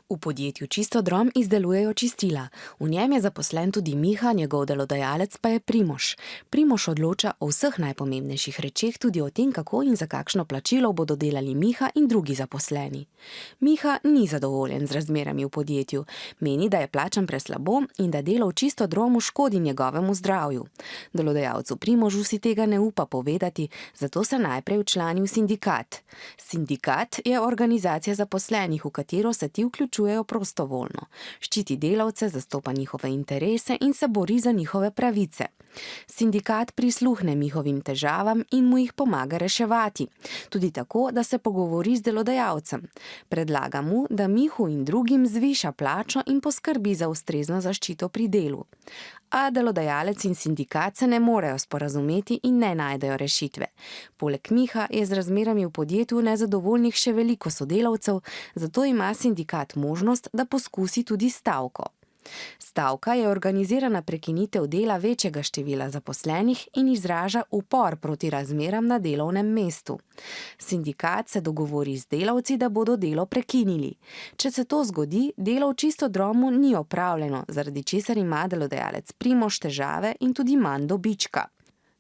V podjetju Čistodrom izdelujejo čistila. V njem je zaposlen tudi Miha, njegov delodajalec pa je Primož. Primož odloča o vseh najpomembnejših rečeh, tudi o tem, kako in za kakšno plačilo bodo delali Miha in drugi zaposleni. Miha ni zadovoljen z razmerami v podjetju. Meni, da je plačan preslabo in da delo v Čistodromu škodi njegovemu zdravju. Delodajalcu Primožu si tega ne upa povedati, zato se najprej včlani v sindikat. Sindikat je organizacija zaposlenih, v katero se ti vključujejo prostovoljno. Ščiti delavce, zastopa njihove interese in se bori za njihove pravice. Sindikat prisluhne njihovim težavam in mu jih pomaga reševati. Tudi tako, da se pogovori z delodajalcem. Predlaga mu, da Mihu in drugim zviša plačo in poskrbi za ustrezno zaščito pri delu. A delodajalec in sindikat se ne morejo sporazumeti in ne najdejo rešitve. Poleg Miha je z razmerami v podjetju nezadovoljnih še veliko sodelavcev, zato ima sindikat možnost, da poskusi tudi stavko. Stavka je organizirana prekinitev dela večjega števila zaposlenih in izraža upor proti razmeram na delovnem mestu. Sindikat se dogovori z delavci, da bodo delo prekinili. Če se to zgodi, delo v Čistodromu ni opravljeno, zaradi česar ima delodajalec Primož težave in tudi manj dobička.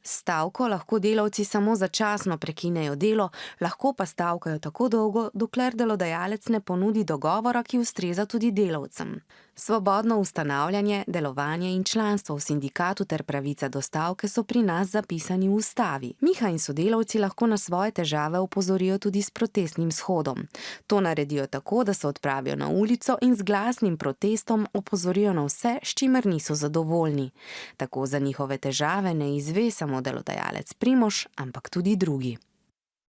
Stavko lahko delavci samo začasno prekinejo delo, lahko pa stavkajo tako dolgo, dokler delodajalec ne ponudi dogovora, ki ustreza tudi delavcem. Svobodno ustanavljanje, delovanje in članstvo v sindikatu ter pravica do stavke so pri nas zapisani v ustavi. Miha in sodelavci lahko na svoje težave opozorijo tudi s protestnim shodom. To naredijo tako, da se odpravijo na ulico in z glasnim protestom opozorijo na vse, s čimer niso zadovoljni. Tako za njihove težave ne izve samo delodajalec Primož, ampak tudi drugi.